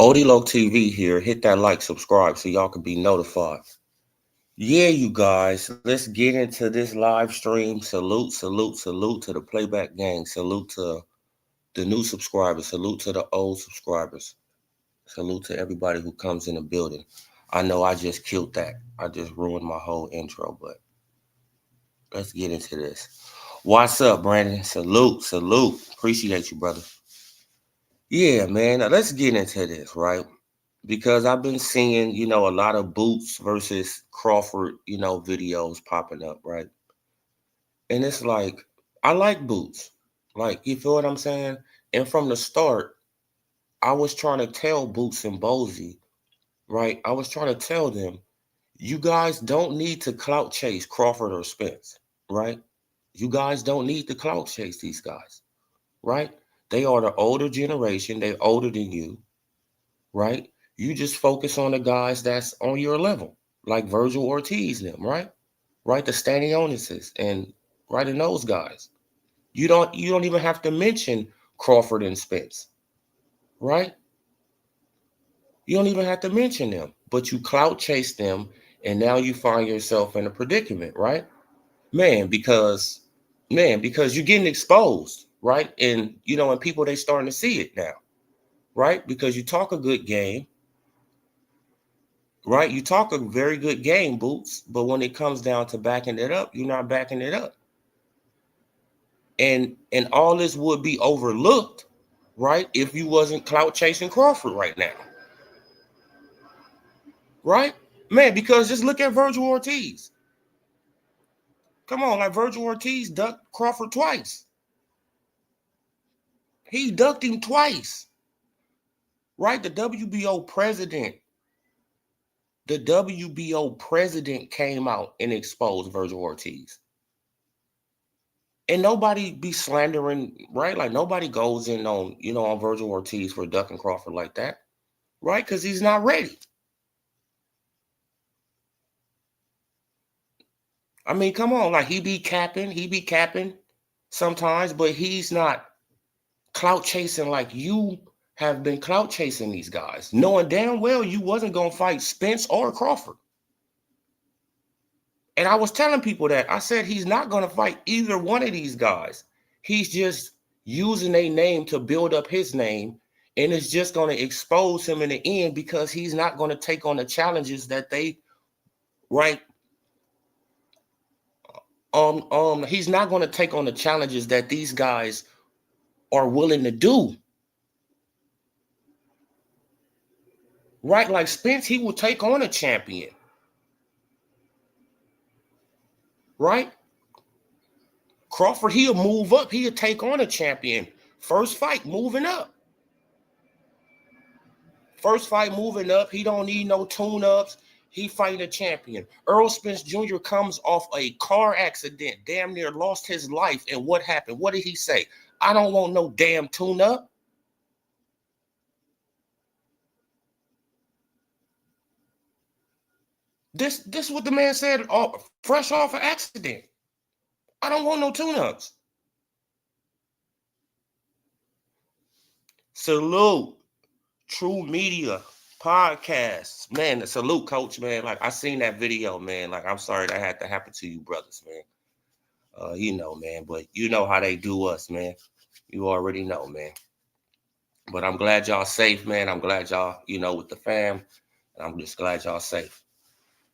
Odilo TV here. Hit that like, subscribe so y'all can be notified. Yeah, you guys, let's get into this live stream. Salute, salute, salute to the playback gang. Salute to the new subscribers. Salute to the old subscribers. Salute to everybody who comes in the building. I know I just killed that. I just ruined my whole intro, but let's get into this. What's up, Brandon? Salute, salute. Appreciate you, brother. Yeah, man. Now let's get into this, right? Because I've been seeing, a lot of Boots versus Crawford, videos popping up, right? And it's like, I like Boots. Like, you feel what I'm saying? And from the start, I was trying to tell Boots and Bozy, right? I was trying to tell them, you guys don't need to clout chase Crawford or Spence, right? You guys don't need to clout chase these guys, right? They are the older generation. They're older than you, right? You just focus on the guys that's on your level, like Virgil Ortiz and them, right? Right, the Stanionis and right in those guys. You don't even have to mention Crawford and Spence, right? You don't even have to mention them, but you clout chase them, and now you find yourself in a predicament, right? Man, because you're getting exposed, right? And people they starting to see it now, right? Because you talk a good game, right? You talk a very good game, Boots, but when it comes down to backing it up, you're not backing it up. And all this would be overlooked, right, if you wasn't clout chasing Crawford right now. Right? Man, because just look at Virgil Ortiz. Come on, like Virgil Ortiz ducked Crawford twice. He ducked him twice. Right? The WBO president came out and exposed Virgil Ortiz. And nobody be slandering, right? Like nobody goes in on Virgil Ortiz for ducking Crawford like that, right? Because he's not ready. I mean, come on, like he be capping sometimes, but he's not clout chasing like you have been clout chasing these guys, knowing damn well you wasn't gonna fight Spence or Crawford. And I was telling people that. I said he's not gonna fight either one of these guys. He's just using a name to build up his name, and it's just gonna expose him in the end because he's not gonna take on the challenges that they right. He's not gonna take on the challenges that these guys are willing to do. Right? Like Spence, he will take on a champion. Right? Crawford, he'll move up. He'll take on a champion. First fight, moving up. First fight, moving up. He don't need no tune-ups. He fighting a champion. Earl Spence Jr. comes off a car accident, damn near lost his life. And what happened? What did he say? I don't want no damn tune-up. This is what the man said, fresh off an accident. I don't want no tune-ups. Salute. True Media Podcasts. Man, salute, coach, man. Like, I seen that video, man. Like, I'm sorry that had to happen to you, brothers, man. Man, but you know how they do us, man. You already know, man. But I'm glad y'all safe, man. I'm glad y'all, with the fam. I'm just glad y'all safe.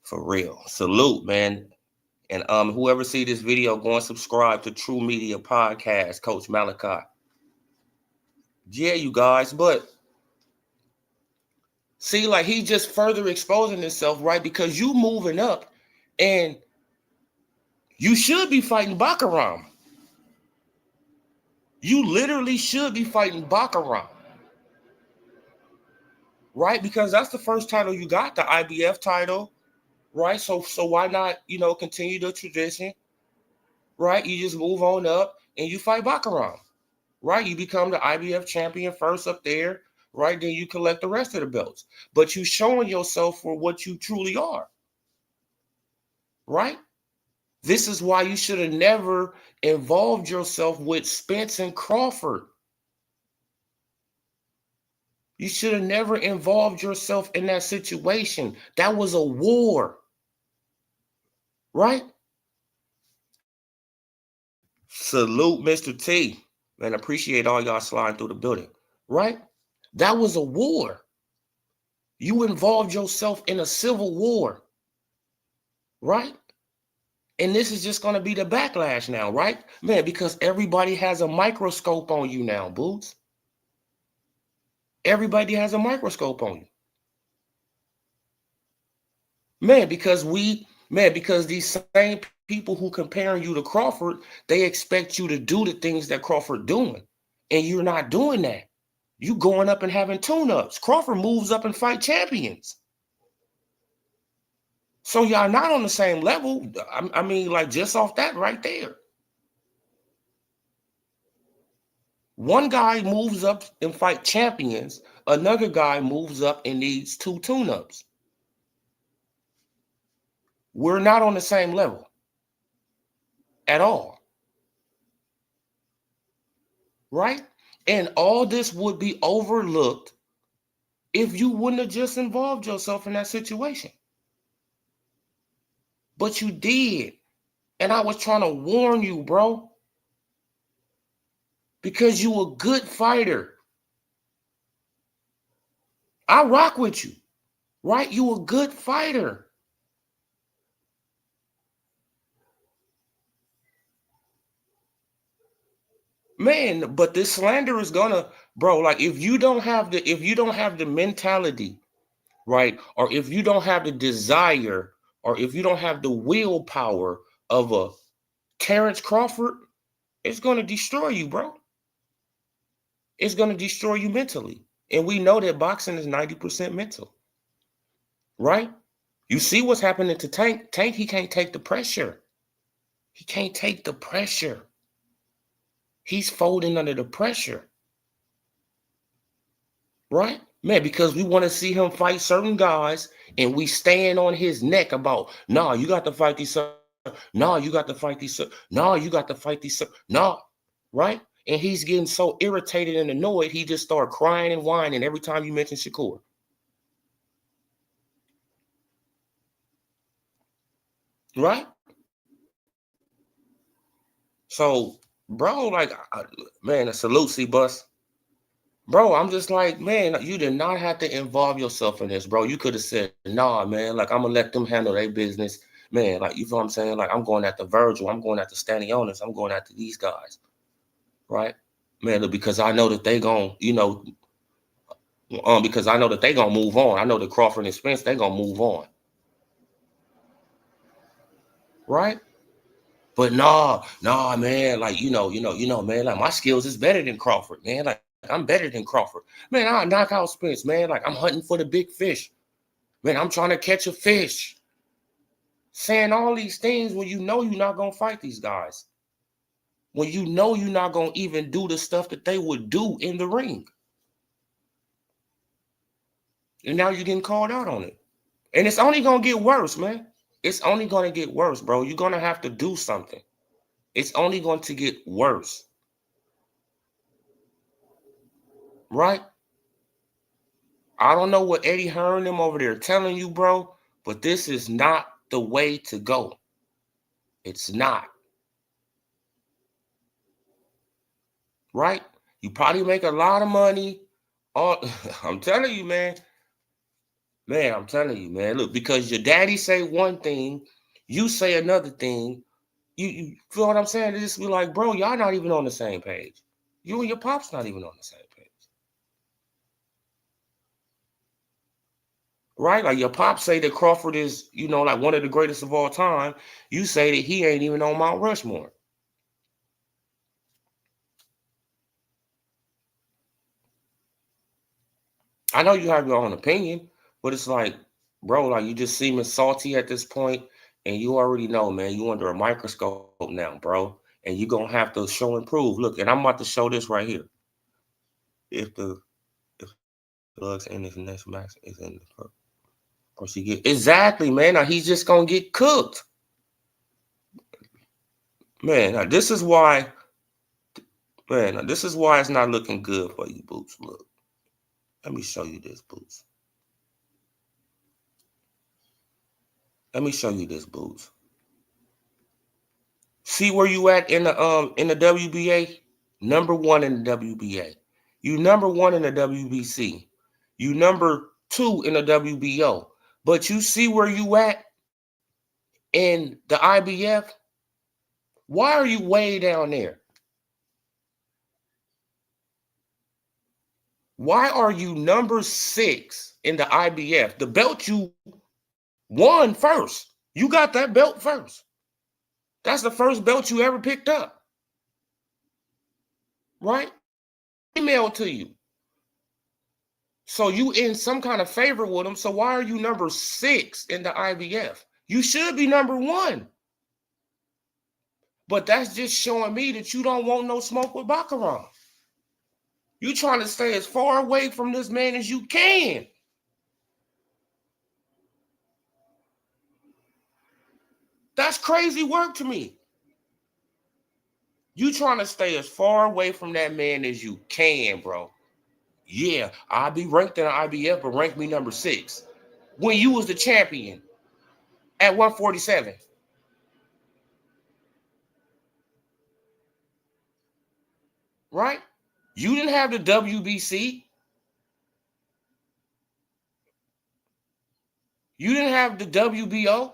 For real. Salute, man. And whoever see this video, go and subscribe to True Media Podcast, Coach Malachi. Yeah, you guys, but see, like he just further exposing himself, right? Because you moving up and you should be fighting Baccarat. You literally should be fighting Baccarat. Right? Because that's the first title you got, the IBF title. Right? So why not, continue the tradition? Right? You just move on up and you fight Baccarat. Right? You become the IBF champion first up there. Right? Then you collect the rest of the belts. But you showing yourself for what you truly are. Right? This is why you should have never involved yourself with Spence and Crawford. You should have never involved yourself in that situation. That was a war, right? Salute, Mr. T. Man, appreciate all y'all sliding through the building, right? That was a war. You involved yourself in a civil war, right? And this is just going to be the backlash now, right? Man, because everybody has a microscope on you now, Boots. Everybody has a microscope on you. Man, because these same people who comparing you to Crawford, they expect you to do the things that Crawford doing. And you're not doing that. You going up and having tune-ups. Crawford moves up and fight champions. So y'all not on the same level. I mean, like just off that right there. One guy moves up and fight champions. Another guy moves up and needs 2 tune-ups. We're not on the same level at all. Right? And all this would be overlooked if you wouldn't have just involved yourself in that situation. But you did. And I was trying to warn you, bro. Because you a good fighter. I rock with you. Right? You a good fighter. Man, but this slander is gonna, bro, like if you don't have the mentality, right? Or if you don't have the desire, or if you don't have the willpower of a Terrence Crawford, it's gonna destroy you, bro. It's gonna destroy you mentally. And we know that boxing is 90% mental, right? You see what's happening to Tank. Tank, he can't take the pressure. He can't take the pressure. He's folding under the pressure. Right? Man, because we want to see him fight certain guys and we stand on his neck about, nah, you got to fight these, nah, you got to fight these, nah, you got to fight these, nah, right? And he's getting so irritated and annoyed, he just started crying and whining every time you mention Shakur. Right? So, bro, like, man, a salute, C-Bus. Bro, I'm just like, man, you did not have to involve yourself in this, bro. You could have said, nah, man, like, I'm going to let them handle their business. Man, like, you feel what I'm saying? Like, I'm going after Virgil. I'm going after Stanionis. I'm going after these guys, right? Man, look, because I know that they going to, because I know that they going to move on. I know that Crawford and Spence, they going to move on, right? But nah, man, like, man, like, my skills is better than Crawford, man. Like, I'm better than Crawford. Man, I'll knock out Spence, man. Like, I'm hunting for the big fish. Man, I'm trying to catch a fish. Saying all these things when you know you're not going to fight these guys. When you know you're not going to even do the stuff that they would do in the ring. And now you're getting called out on it. And it's only going to get worse, man. It's only going to get worse, bro. You're going to have to do something. It's only going to get worse. Right? I don't know what Eddie Hearn them over there telling you, bro, but this is not the way to go. It's not. Right? You probably make a lot of money. I'm telling you, man. Man, I'm telling you, man. Look, because your daddy say one thing, you say another thing. You feel what I'm saying? It just be like, bro, y'all not even on the same page. You and your pop's not even on the same page. Right? Like your pop say that Crawford is, like one of the greatest of all time. You say that he ain't even on Mount Rushmore. I know you have your own opinion, but it's like, bro, like you just seeming salty at this point, and you already know, man, you under a microscope now, bro, and you're gonna have to show and prove. Look, and I'm about to show this right here. If the Lux in this next match is in the first, he get exactly, man. Now he's just gonna get cooked, man. Now this is why, man. Now this is why it's not looking good for you, Boots. Look, Let me show you this, Boots. Let me show you this, Boots. See where you at in the WBA? Number 1 in the WBA. You number 1 in the WBC. You number 2 in the WBO. But you see where you at in the IBF? Why are you way down there? Why are you number 6 in the IBF? The belt you won first. You got that belt first. That's the first belt you ever picked up. Right? Email to you. So you in some kind of favor with them. So why are you number 6 in the IBF? You should be number 1. But that's just showing me that you don't want no smoke with Baccarat. You trying to stay as far away from this man as you can. That's crazy work to me. You trying to stay as far away from that man as you can, bro. Yeah, I'll be ranked in the IBF, but rank me number 6. When you was the champion at 147. Right? You didn't have the WBC. You didn't have the WBO.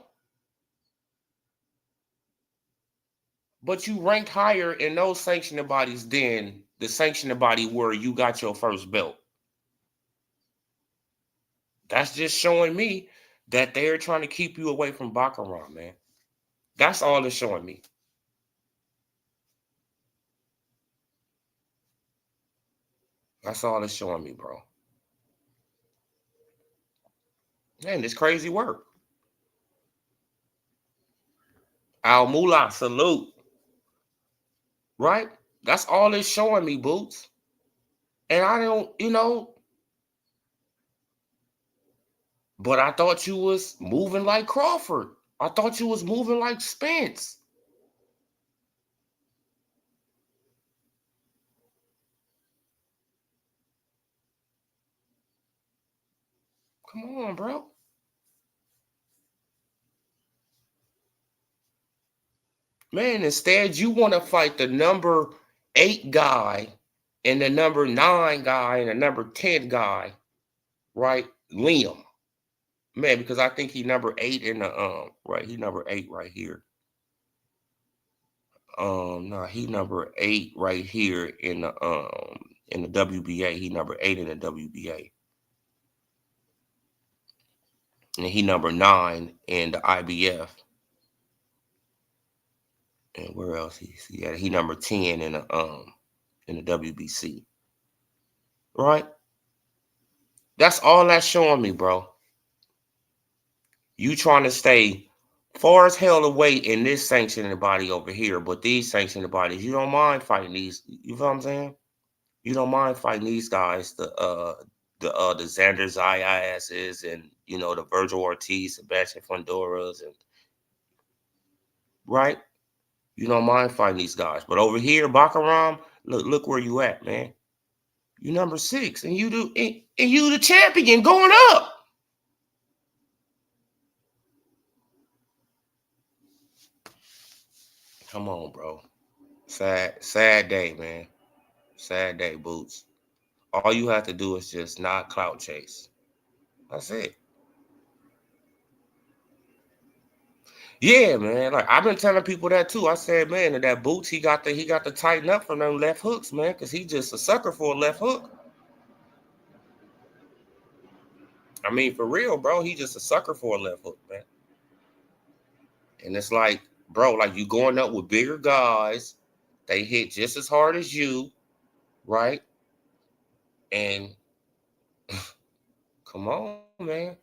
But you ranked higher in those sanctioning bodies than the sanctioning body where you got your first belt. That's just showing me that they're trying to keep you away from Baccarat, man. That's all it's showing me. That's all it's showing me, bro. Man, it's crazy work. Al Moolah, salute. Right? That's all it's showing me, Boots. And I don't, but I thought you was moving like Crawford. I thought you was moving like Spence. Come on, bro. Man, instead you want to fight the number 8 guy and the number 9 guy and the number 10 guy, right? Liam. Man, because I think he number 8 in the right, he number 8 right here. No, he number 8 right here in the WBA. He number 8 in the WBA. And he number 9 in the IBF. And where else he at? He number 10 in the WBC. Right? That's all that's showing me, bro. You trying to stay far as hell away in this sanctioning body over here, but these sanctioning bodies, you don't mind fighting these. You know what I'm saying? You don't mind fighting these guys, the Xander Zayas's and the Virgil Ortiz, Sebastian Fondoras, and right? You don't mind fighting these guys, but over here, Baccarat, look where you at, man. You number 6, and you the champion going up. Come on, bro. Sad day, man. Sad day, Boots. All you have to do is just not clout chase. That's it. Yeah, man. Like I've been telling people that too. I said, man, that Boots, he got to tighten up from them left hooks, man, because he's just a sucker for a left hook. I mean, for real, bro, he just a sucker for a left hook, man. And it's like, bro, like you going up with bigger guys, they hit just as hard as you, right? And come on, man.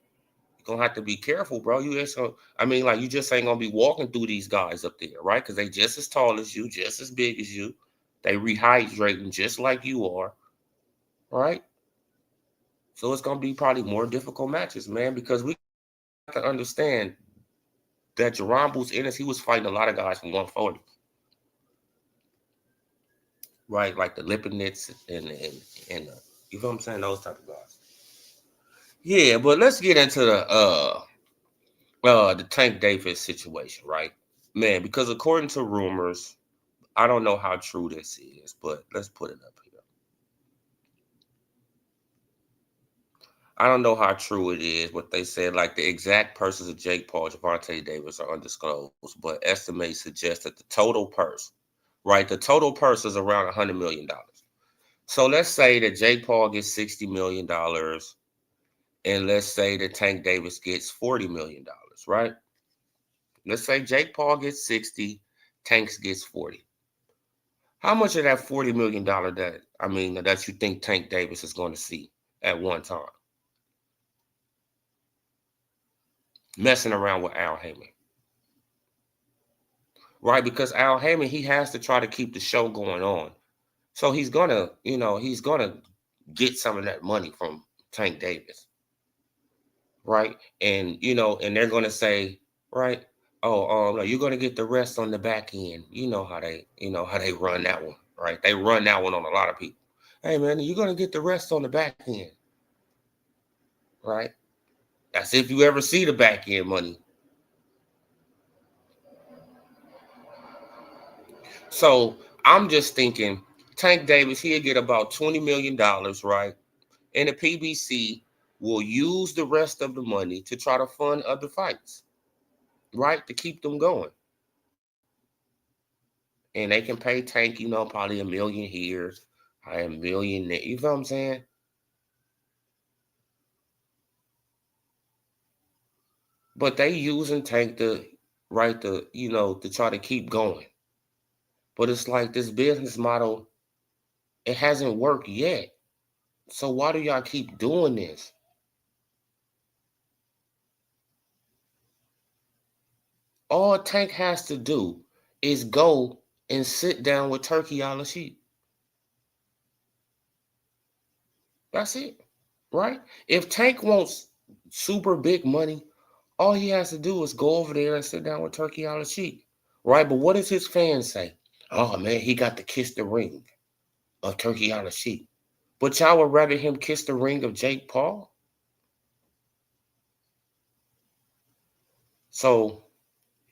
You're gonna have to be careful, bro. You just you just ain't gonna be walking through these guys up there, right? Because they just as tall as you, just as big as you. They rehydrating just like you are, right? So it's gonna be probably more difficult matches, man, because we have to understand that Jerome Boots Ennis, he was fighting a lot of guys from 140. Right, like the Lipinets and you know what I'm saying, those type of guys. Yeah, but let's get into the Tank Davis situation, right? Man, because according to rumors, I don't know how true this is, but let's put it up here. I don't know how true it is, but they said like the exact purses of Jake Paul, Javante Davis are undisclosed, but estimates suggest that the total purse, right? The total purse is around $100 million. So let's say that Jake Paul gets $60 million, and let's say that Tank Davis gets $40 million, right? Let's say Jake Paul gets 60, Tanks gets 40. How much of that $40 million that you think Tank Davis is going to see at one time, messing around with Al Haymon, right? Because Al Haymon, he has to try to keep the show going on, so he's gonna get some of that money from Tank Davis, right? And they're gonna say, right, oh, no, you're gonna get the rest on the back end. You know how they run that one, right? They run that one on a lot of people. Hey man, you're gonna get the rest on the back end, right? That's if you ever see the back end money. So I'm just thinking, Tank Davis, he'll get about $20 million, right? And the PBC will use the rest of the money to try to fund other fights, right? To keep them going. And they can pay Tank, probably $1 million here, $1 million there. You know what I'm saying? But they using Tank to right to try to keep going. But it's like this business model, it hasn't worked yet. So why do y'all keep doing this? All Tank has to do is go and sit down with Turkey Al sheep. That's it, right? If Tank wants super big money, all he has to do is go over there and sit down with Turkey Al sheep, right? But what does his fans say? Oh man, he got to kiss the ring of Turkey Al sheep. But y'all would rather him kiss the ring of Jake Paul? So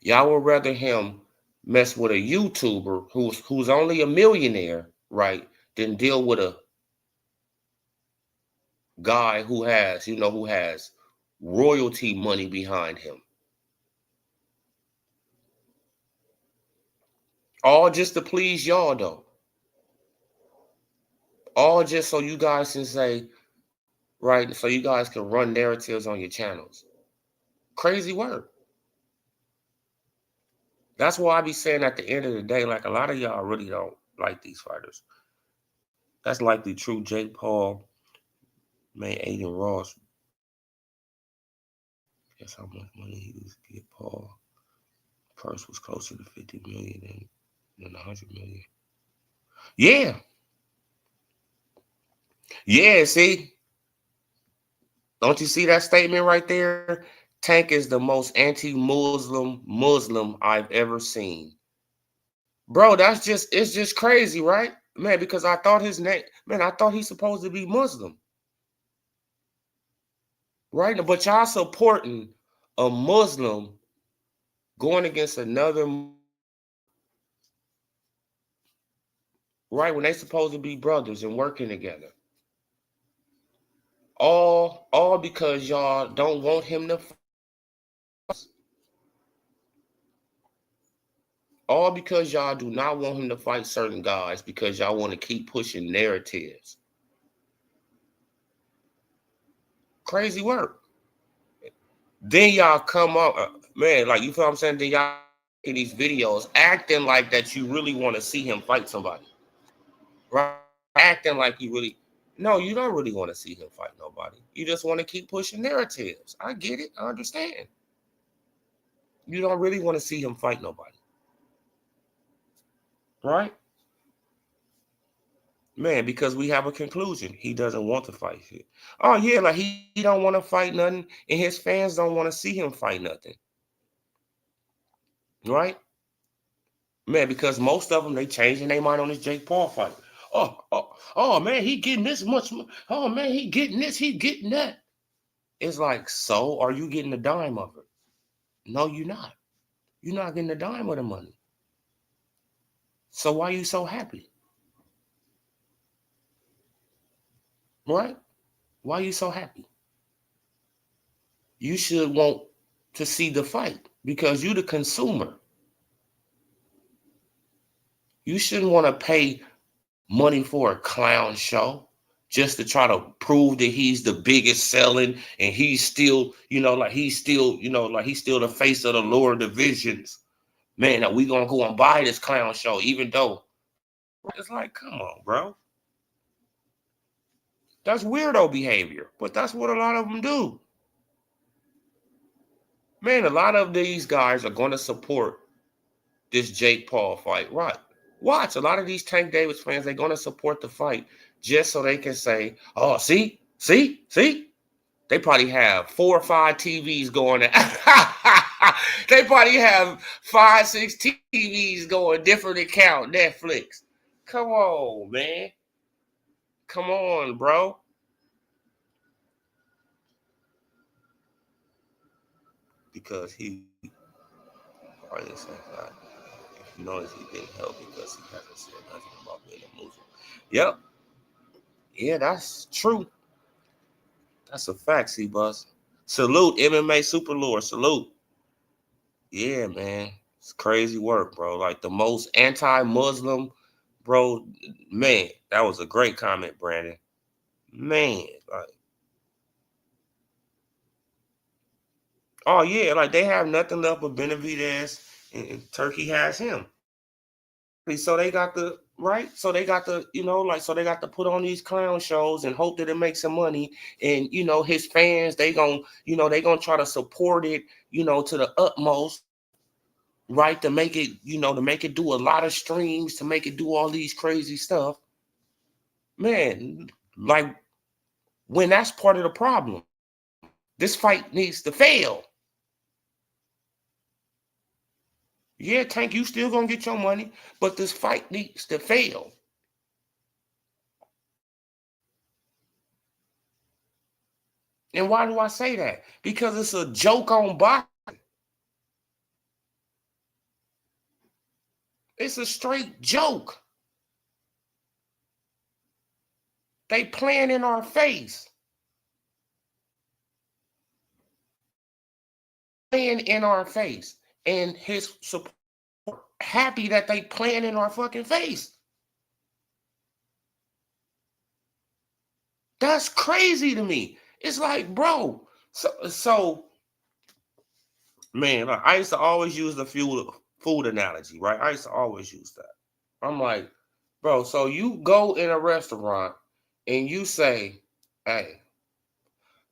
y'all would rather him mess with a YouTuber who's only a millionaire, right? Than deal with a guy who has royalty money behind him. All just to please y'all though. All just so you guys can say, right, so you guys can run narratives on your channels. Crazy work. That's why I be saying at the end of the day, like a lot of y'all really don't like these fighters. That's likely true. Jake Paul made Aiden Ross. Guess how much money he was to get Paul. Purse was closer to 50 million than 100 million. Yeah. Yeah, see? Don't you see that statement right there? Tank is the most anti-Muslim I've ever seen. Bro, it's just crazy, right? Man, because I thought he's supposed to be Muslim, right? But y'all supporting a Muslim going against another, right? When they supposed to be brothers and working together. All because y'all don't want him to all because y'all do not want him to fight certain guys because y'all want to keep pushing narratives. Crazy work. Then y'all come up, man, like you feel what I'm saying? Then y'all in these videos acting like that you really want to see him fight somebody. Right? Acting like you really no, you don't really want to see him fight nobody. You just want to keep pushing narratives. I get it. I understand. You don't really want to see him fight nobody. Right? Man, because we have a conclusion. He doesn't want to fight shit. Oh yeah, like he don't want to fight nothing, and his fans don't want to see him fight nothing. Right? Man, because most of them they changing their mind on this Jake Paul fight. Oh man, he getting this much. Oh man, he getting this, he getting that. It's like, so are you getting a dime of it? No, you're not. You're not getting a dime of the money. So why are you so happy? Right? Why are you so happy? You should want to see the fight because you're the consumer. You shouldn't want to pay money for a clown show just to try to prove that he's the biggest selling and he's still, like he's still, like he's still the face of the lower divisions. Man, we gonna go and buy this clown show, even though it's like, come on, bro. That's weirdo behavior, but that's what a lot of them do. Man, a lot of these guys are going to support this Jake Paul fight, right? Watch, a lot of these Tank Davis fans, they're going to support the fight just so they can say, oh, see? They probably have 4 or 5 TVs going. They probably have 5, 6 TVs going, different account, Netflix. Come on, man. Come on, bro. Because he, or this like, if you notice, he didn't help because he hasn't said nothing about being a Muslim. Yep. Yeah, that's true. That's a fact, C-Bus. Salute, MMA Super Lord. Salute. Yeah, man. It's crazy work, bro. Like the most anti-Muslim, bro. Man, that was a great comment, Brandon. Man, like, oh yeah, like they have nothing left but Benavidez, and Turkey has him. So they got the right. So they got the, so they got to put on these clown shows and hope that it makes some money. And his fans, they gonna try to support it, to the utmost, right? To make it, to make it do a lot of streams, to make it do all these crazy stuff. Man, like when that's part of the problem. This fight needs to fail. Yeah, Tank, you still gonna get your money, but this fight needs to fail. And why do I say that? Because it's a joke on boxing. It's a straight joke. They playing in our face. Playing in our face. And his support happy that they playing in our fucking face. That's crazy to me. It's like, bro. So man, like, I used to always use the food analogy, right? I used to always use that. I'm like, bro, so you go in a restaurant and you say, hey,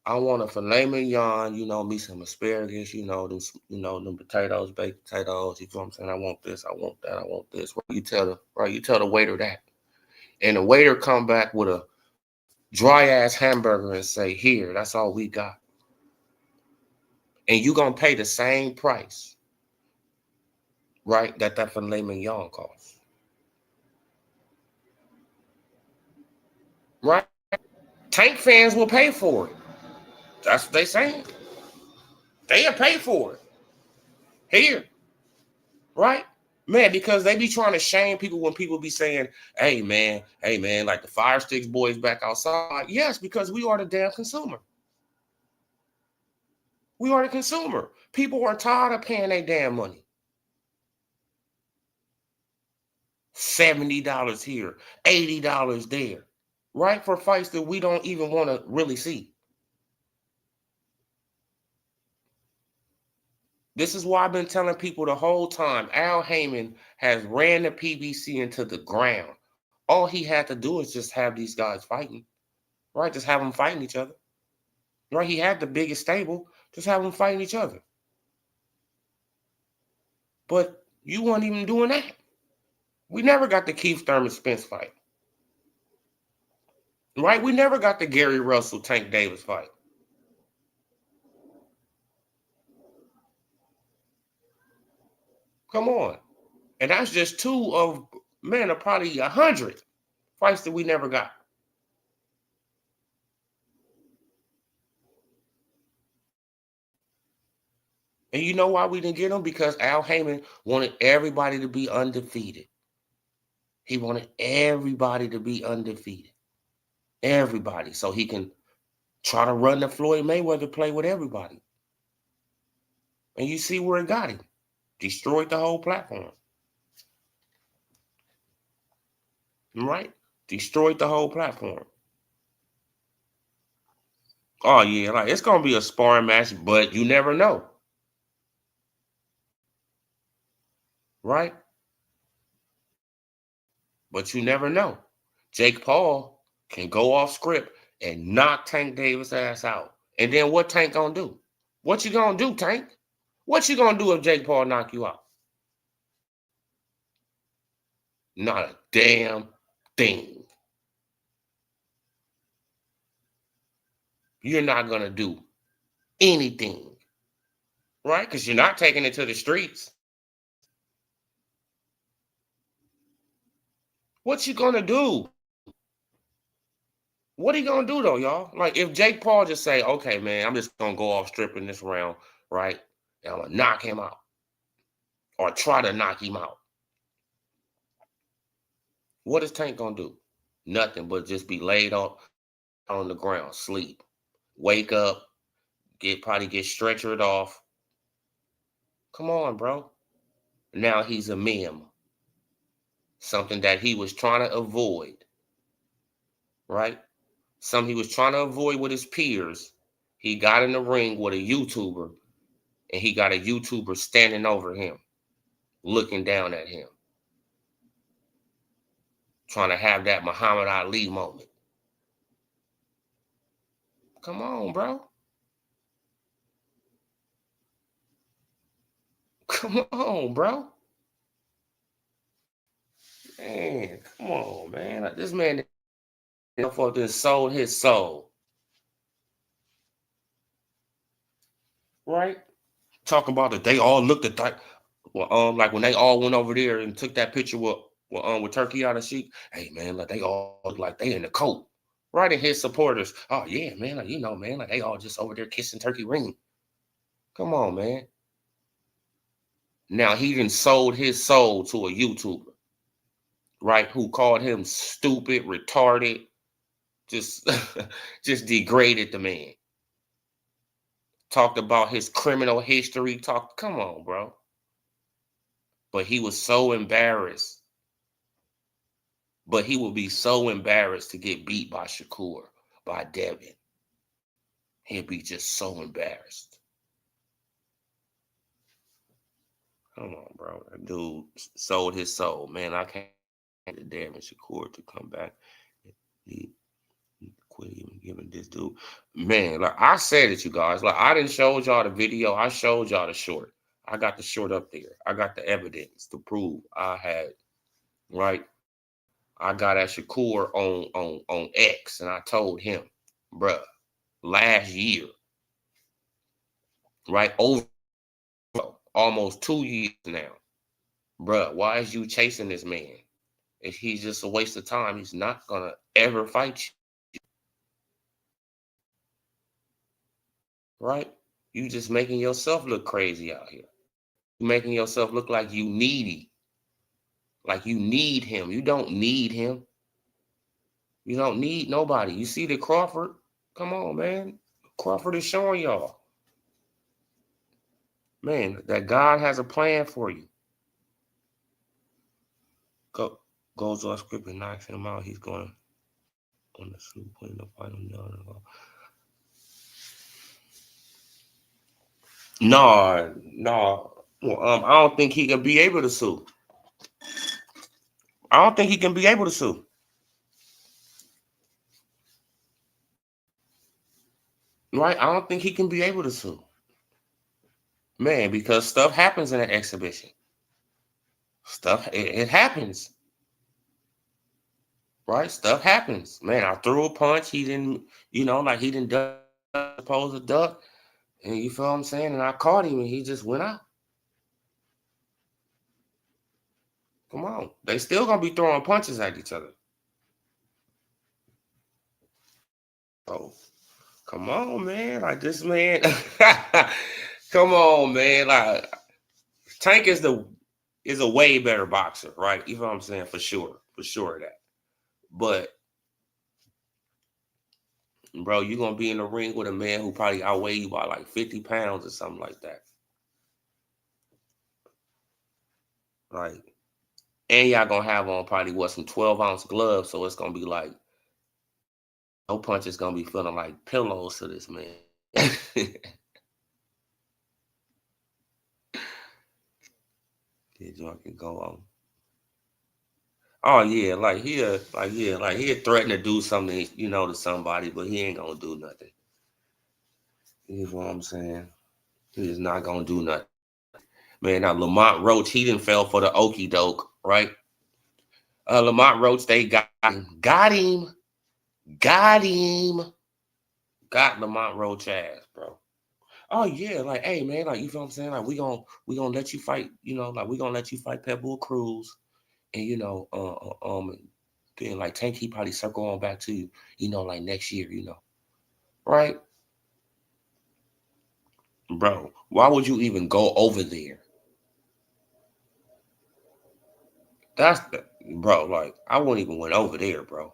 I want a filet mignon, me some asparagus, them potatoes, baked potatoes, you know what I'm saying? I want this, I want that, I want this. You tell the waiter that. And the waiter come back with a dry ass hamburger and say, here, that's all we got. And you gonna pay the same price, right? That filet mignon costs. Right? Tank fans will pay for it. That's what they saying. They'll pay for it. Here. Right? Man, because they be trying to shame people when people be saying, hey man, like the Fire Sticks boys back outside. Yes, because we are the damn consumer. We are the consumer. People are tired of paying their damn money. $70 here, $80 there. Right? For fights that we don't even want to really see. This is why I've been telling people the whole time. Al Haymon has ran the PBC into the ground. All he had to do is just have these guys fighting. Right? Just have them fighting each other. Right? He had the biggest stable. Just have them fighting each other. But you weren't even doing that. We never got the Keith Thurman Spence fight. Right? We never got the Gary Russell Tank Davis fight. Come on. And that's just 2 of, man, of probably 100 fights that we never got. And you know why we didn't get him? Because Al Haymon wanted everybody to be undefeated. He wanted everybody to be undefeated. Everybody. So he can try to run the Floyd Mayweather play with everybody. And you see where it got him. Destroyed the whole platform. Right? Destroyed the whole platform. Oh, yeah. Like, it's going to be a sparring match, but you never know. Right? But you never know. Jake Paul can go off script and knock Tank Davis' ass out. And then what Tank gonna do? What you gonna do, Tank? What you gonna do if Jake Paul knock you out? Not a damn thing. You're not gonna do anything, right? Because you're not taking it to the streets. What you gonna do? What are you gonna do though, y'all? Like if Jake Paul just say, okay, man, I'm just gonna go off strip in this round, right? And I'm gonna knock him out. Or try to knock him out. What is Tank gonna do? Nothing but just be laid on the ground, sleep. Wake up, probably get stretchered off. Come on, bro. Now he's a meme. Something that he was trying to avoid. Right? Something he was trying to avoid with his peers. He got in the ring with a YouTuber, and he got a YouTuber standing over him, looking down at him. Trying to have that Muhammad Ali moment. Come on, bro. Come on, bro. Man, come on, man. Like, this man sold his soul. Right? Talking about that they all looked at that. Well, like when they all went over there and took that picture with Turkey out of Sheik. Hey man, like they all look like they in the coat. Right, and his supporters. Oh yeah, man, like man, like they all just over there kissing Turkey ring. Come on, man. Now he done sold his soul to a YouTuber, right? Who called him stupid, retarded, just just degraded the man. Talked about his criminal history. Come on, bro. But he was so embarrassed. But he will be so embarrassed to get beat by Shakur, by Devin. He'll be just so embarrassed. Come on, bro. That dude sold his soul. Man, I can't get Devin Shakur to come back. He quit even giving this dude. Man, like I said it, you guys. Like I didn't show y'all the video. I showed y'all the short. I got the short up there. I got the evidence to prove I had, right? I got at Shakur on X, and I told him, bruh, last year, right, over almost 2 years now, bruh, why is you chasing this man? If he's just a waste of time, he's not gonna ever fight you, right? You just making yourself look crazy out here. You making yourself look like you needy, like you need him. You don't need him. You don't need nobody. You see the Crawford? Come on, man. Crawford is showing y'all, man, that God has a plan for you. Goes off script and knocks him out. He's going on the suit, putting the final nail. No. Well, I don't think he can be able to sue. I don't think he can be able to sue. Right? I don't think he can be able to sue. Man, because stuff happens in an exhibition. It happens. Right? Stuff happens. Man, I threw a punch. He didn't, like he didn't suppose a duck. And you feel what I'm saying? And I caught him and he just went out. Come on. They still gonna be throwing punches at each other. Oh, come on, man. Like this man. Come on, man. Like Tank is a way better boxer, right? You know what I'm saying? For sure that. But bro, you're gonna be in the ring with a man who probably outweigh you by like 50 pounds or something like that. Like, and y'all gonna have on probably what some 12-ounce gloves, so it's gonna be like no punch is gonna be feeling like pillows to this man. Did you can go on? Oh yeah, like he'll threaten to do something, to somebody, but he ain't gonna do nothing. You know what I'm saying? He is not gonna do nothing. Man, now Lamont Roach, he didn't fail for the okey doke, right? Lamont Roach, they got him, got Lamont Roach ass, bro. Oh yeah, like hey man, like you feel what I'm saying? Like we gonna let you fight, like we gonna let you fight Pitbull Cruz, and then like Tank he probably circle on back to you, like next year, right, bro? Why would you even go over there? That's the bro. Like I wouldn't even went over there, bro.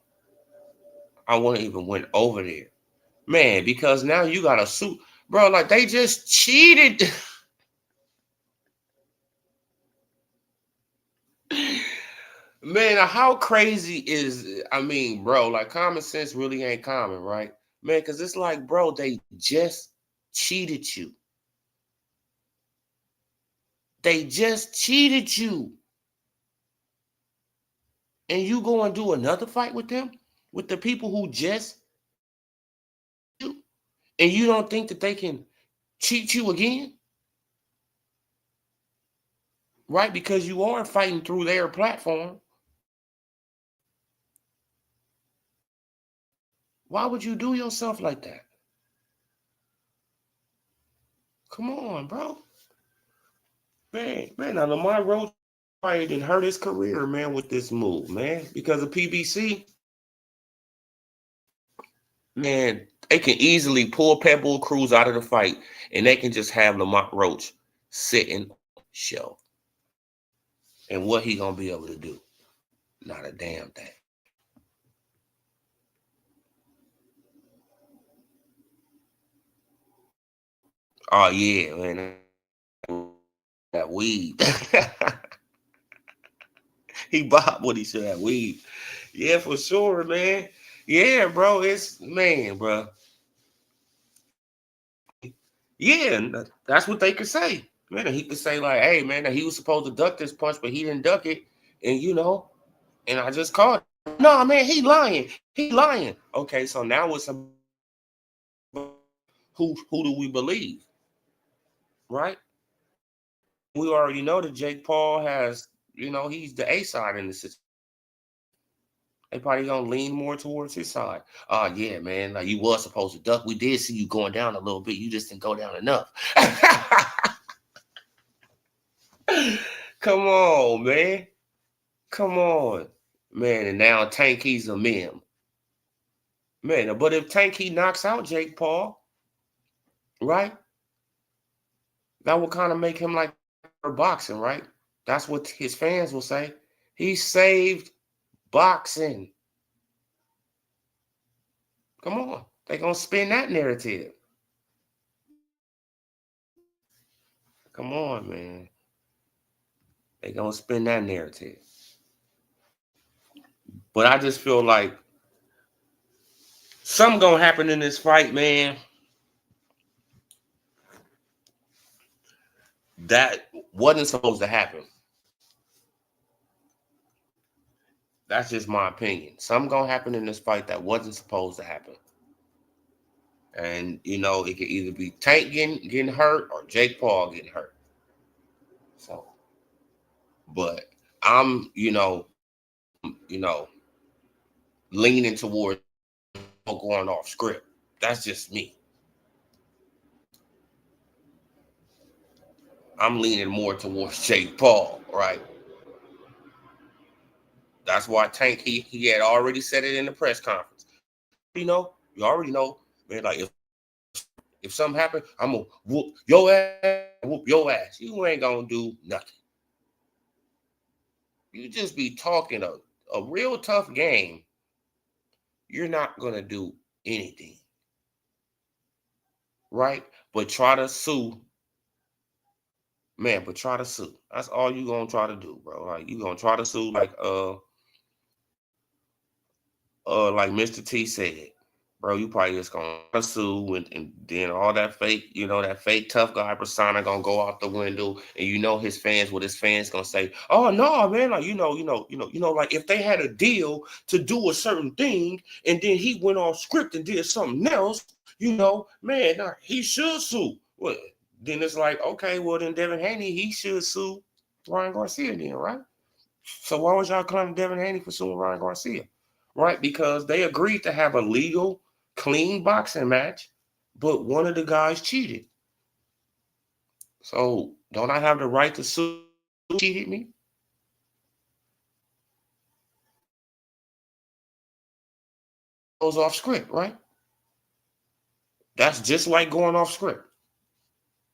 I wouldn't even went over there, man, because now you got a suit, bro. Like they just cheated. Man, how crazy is I mean, bro, like common sense really ain't common, right? Man, because it's like, bro, they just cheated you. They just cheated you. And you go and do another fight with them, with the people who just you, and you don't think that they can cheat you again, right? Because you are fighting through their platform. Why would you do yourself like that? Come on, bro. Man, now Lamar Roach probably didn't hurt his career, man, with this move, man. Because of PBC, man, they can easily pull Pitbull Cruz out of the fight, and they can just have Lamont Roach sitting on the shelf. And what he gonna be able to do? Not a damn thing. Oh yeah, man, that weed. He bobbed what he should have weed. Yeah, for sure, man. Yeah, bro. It's man, bro. Yeah, that's what they could say. Man, he could say like, "Hey, man, he was supposed to duck this punch, but he didn't duck it," and and I just caught. No, man, he lying. He lying. Okay, so now it's who do we believe, right? We already know that Jake Paul has, he's the A side in the situation. They probably gonna lean more towards his side. Oh yeah, man, like you was supposed to duck. We did see you going down a little bit. You just didn't go down enough. Come on, man. Come on, man. And now Tank he's a meme, man. But if Tank he knocks out Jake Paul, right? That will kind of make him like boxing, right? That's what his fans will say. He saved boxing. Come on, they gonna spin that narrative. Come on, man. They gonna spin that narrative. But I just feel like something gonna happen in this fight, man. That wasn't supposed to happen. That's just my opinion. Something gonna happen in this fight that wasn't supposed to happen. And it could either be Tank getting hurt or Jake Paul getting hurt. So, but I'm, you know, leaning towards going off script. That's just me. I'm leaning more towards Jake Paul, right? That's why Tank he had already said it in the press conference. You already know, man. Like If something happen, I'm gonna whoop your ass, whoop your ass. You ain't gonna do nothing. You just be talking a real tough game. You're not gonna do anything, right? But try to sue, man. But try to sue. That's all you gonna try to do, bro. Like you gonna try to sue, like Mr. T said, bro, you probably just gonna sue and then all that fake, that fake tough guy persona gonna go out the window, and his fans, what his fans gonna say, oh no, man, like like if they had a deal to do a certain thing and then he went off script and did something else, man, nah, he should sue. Well, then it's like, okay, well then Devin Haney, he should sue Ryan Garcia then, right? So why was y'all claiming Devin Haney for suing Ryan Garcia? Right? Because they agreed to have a legal, clean boxing match, but one of the guys cheated. So don't I have the right to sue who cheated me? Goes off script, right? That's just like going off script.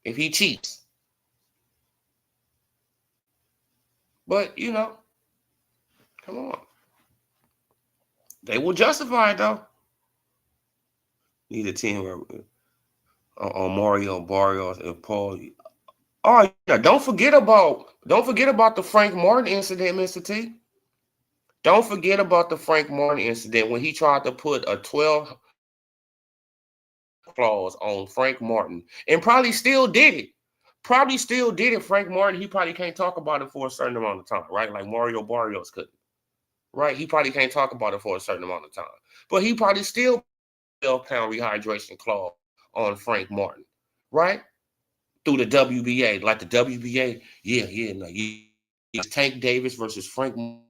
If he cheats. But come on. They will justify it though. Need a team on Mario Barrios and Paul. Oh yeah, don't forget about the Frank Martin incident, Mr. T. Don't forget about the Frank Martin incident when he tried to put a 12 clause on Frank Martin and probably still did it. Probably still did it. Frank Martin, he probably can't talk about it for a certain amount of time, right? Like Mario Barrios couldn't, right? He probably can't talk about it for a certain amount of time, but he probably still 12-pound rehydration clause on Frank Martin, right? Through the WBA, like the WBA, no, Tank Davis versus Frank Martin,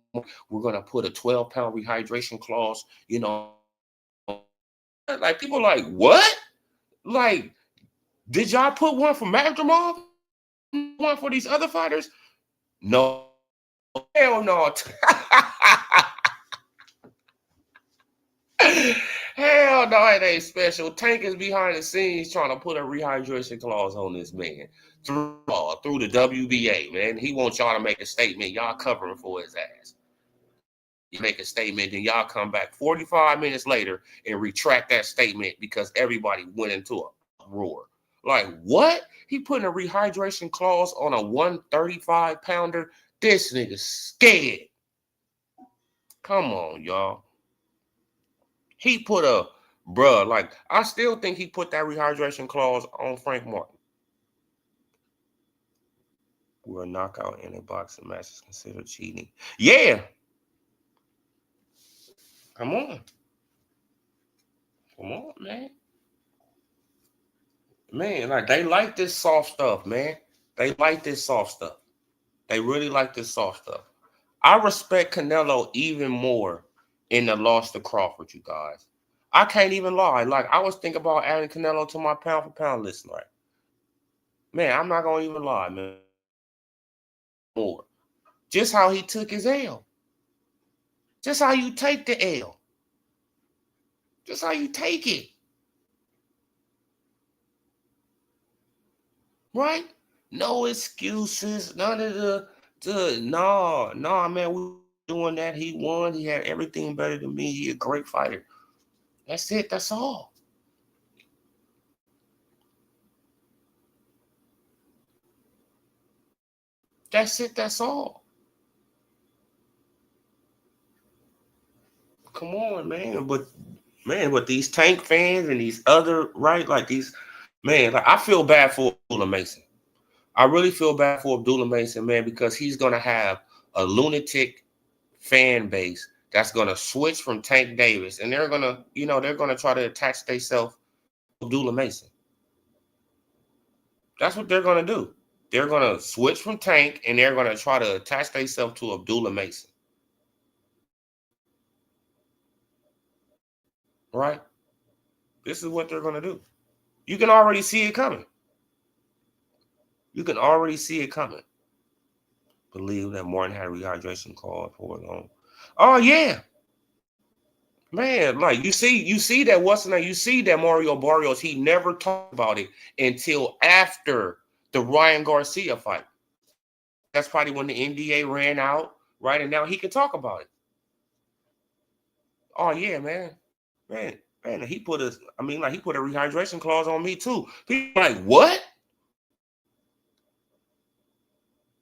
we're gonna put a 12-pound rehydration clause, like people like, what? Like, did y'all put one for Magdramov? One for these other fighters? No. Hell no. Hell no, it ain't special. Tank is behind the scenes trying to put a rehydration clause on this man through the WBA, man. He wants y'all to make a statement. Y'all covering for his ass. You make a statement, then y'all come back 45 minutes later and retract that statement because everybody went into a roar. Like, what? He putting a rehydration clause on a 135 pounder? This nigga scared. Come on, y'all. He put like, I still think he put that rehydration clause on Frank Martin. Where a knockout in a boxing match is considered cheating. Yeah. Come on. Come on, man. Man, like they like this soft stuff, man. They like this soft stuff. They really like this soft stuff. I respect Canelo even more in the loss to Crawford, you guys. I can't even lie. Like, I was thinking about adding Canelo to my pound for pound list, right? Man, I'm not gonna even lie, man. More. Just how he took his L. Just how you take the L. Just how you take it. Right? No excuses. None of no, man, we doing that. He won. He had everything better than me. He a great fighter. That's it. That's all. That's it. That's all. Come on, man. But these Tank fans and these other, right? Like these, man, like I feel bad for Abdullah Mason. I really feel bad for Abdullah Mason, man, because he's gonna have a lunatic fan base that's gonna switch from Tank Davis, and they're gonna try to attach themselves to Abdullah Mason. That's what they're gonna do. They're gonna switch from Tank, and they're gonna try to attach themselves to Abdullah Mason. Right? This is what they're gonna do. You can already see it coming. You can already see it coming. Believe that Martin had a rehydration call for long. Oh yeah. Man, like you see that what's the name? You see that Mario Barrios, he never talked about it until after the Ryan Garcia fight. That's probably when the NDA ran out, right? And now he can talk about it. Oh yeah, man, he put a, I mean, like he put a rehydration clause on me too. People like, what?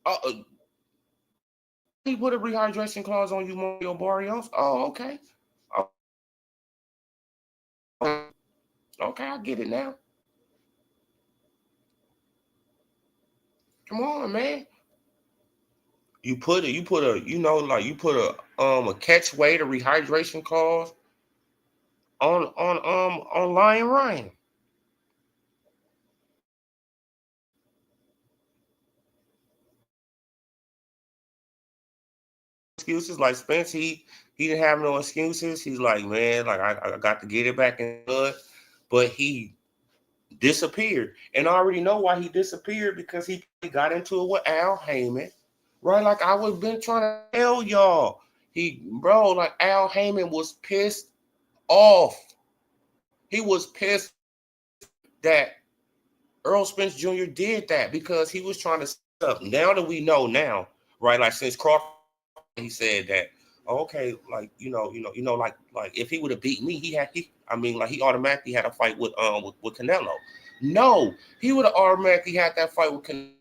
Uh, he put a rehydration clause on you, Mario Barrios. Oh, okay. Oh, okay, I get it now. Come on, man. You put a catch weight, a rehydration clause on Lion Ryan. Excuses like Spence, he didn't have no excuses. He's like, man, like I got to get it back in blood, but he disappeared, and I already know why he disappeared because he got into it with Al Haymon, right? Like I was been trying to tell y'all, like Al Haymon was pissed off. He was pissed that Earl Spence Jr. did that because he was trying to set up. Now that we know now, right? Like since Crawford, he said that, okay, like like if he would have beat me, like he automatically had a fight with Canelo. No, he would have automatically had that fight with Canelo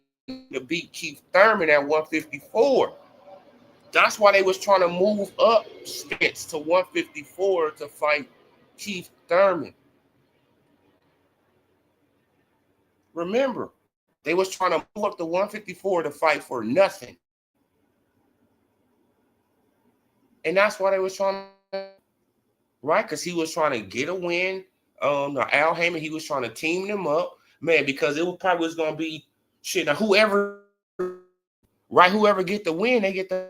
to beat Keith Thurman at 154. That's why they was trying to move up Spence to 154 to fight Keith Thurman. Remember, they was trying to move up to 154 to fight for nothing. And that's why they was trying to, right? Because he was trying to get a win. Al Haymon, he was trying to team them up, man, because it was probably was gonna be shit. Now whoever get the win, they get the.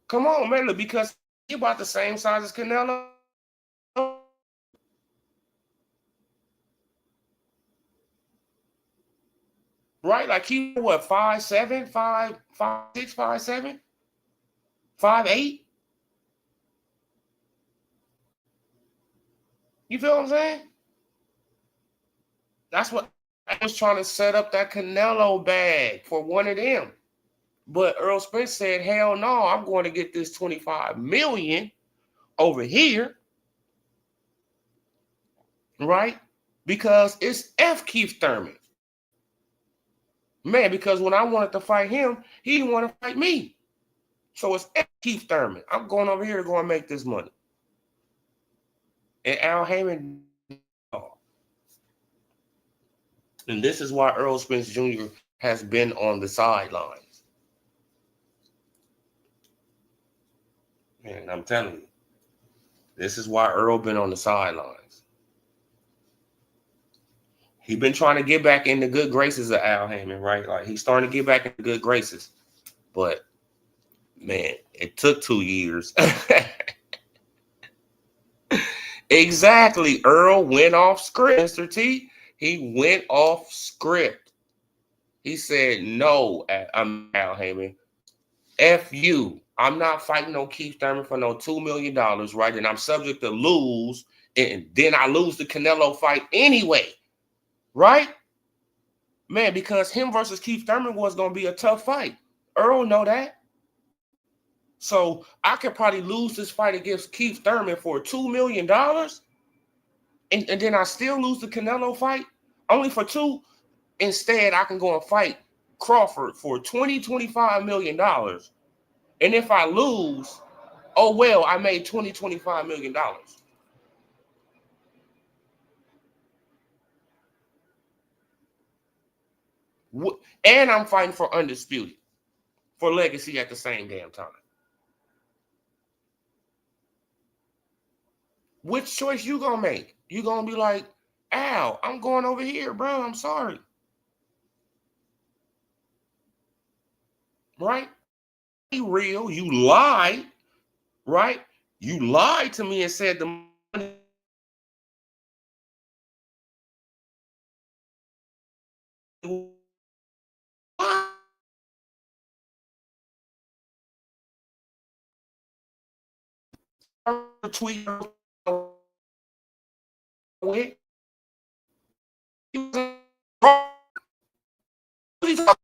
Come on, man, look, because he about the same size as Canelo, right? Like he what 5'7", 5'6", 5'7", 5'8". You feel what I'm saying? That's what I was trying to set up that Canelo bag for one of them. But Earl Spence said, hell no, I'm going to get this 25 million over here, right? Because it's F Keith Thurman. Man, because when I wanted to fight him, he didn't want to fight me. So it's F Keith Thurman. I'm going over here to go and make this money. And Al Haymon, and this is why Earl Spence Jr. has been on the sidelines. And I'm telling you, this is why Earl been on the sidelines. He been trying to get back in the good graces of Al Haymon, right? Like he's starting to get back in the good graces. But man, it took 2 years. Exactly. Earl went off script, Mr. T. He went off script. He said, no, I'm Al Haymon. F you. I'm not fighting no Keith Thurman for no $2 million, right? And I'm subject to lose. And then I lose the Canelo fight anyway, right? Man, because him versus Keith Thurman was going to be a tough fight. Earl know that. So I could probably lose this fight against Keith Thurman for $2 million. And then I still lose the Canelo fight only for two. Instead, I can go and fight Crawford for $25 million. And if I lose, oh well, I made $25 million. And I'm fighting for undisputed, for legacy at the same damn time. Which choice you gonna make? You gonna be like, Al, I'm going over here, bro. I'm sorry. Right? Be real. You lied, right? You lied to me and said the money. the tweet with. He was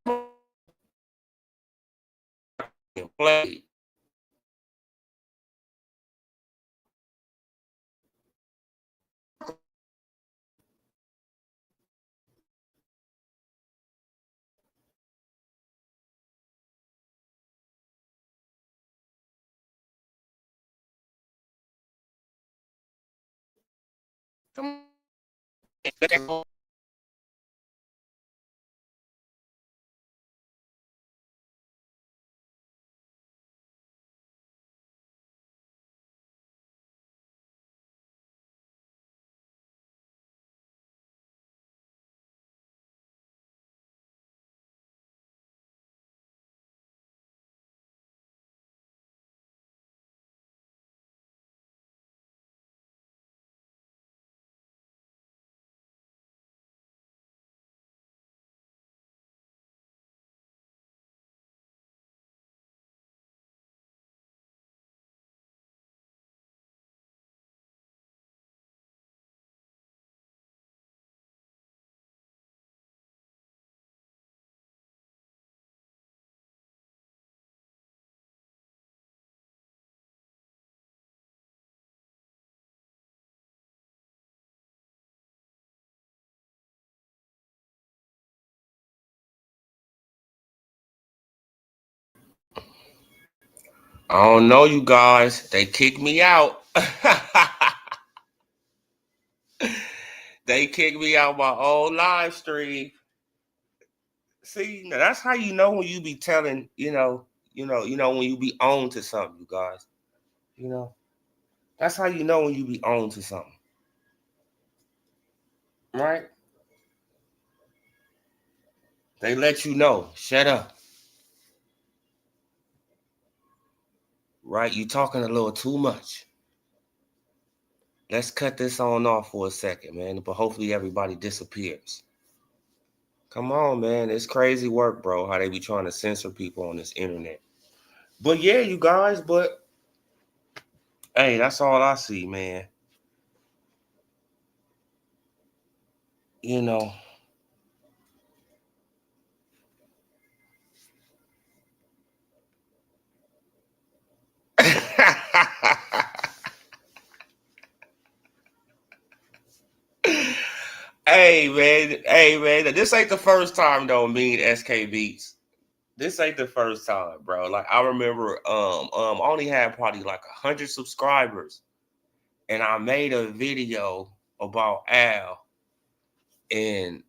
play. Come on. I don't know, you guys. They kicked me out. They kicked me out my old live stream. See, now that's how you know when you be telling, when you be on to something, you guys. You know, that's how you know when you be on to something, right? They let you know, shut up, right? You talking a little too much. Let's cut this on off for a second, man. But hopefully everybody disappears. Come on, man. It's crazy work, bro. How they be trying to censor people on this internet. But yeah, you guys, but hey, that's all I see, man. You know. Hey man, this ain't the first time though, me and SK Beats. This ain't the first time, bro. Like I remember I only had probably like 100 subscribers and I made a video about Al and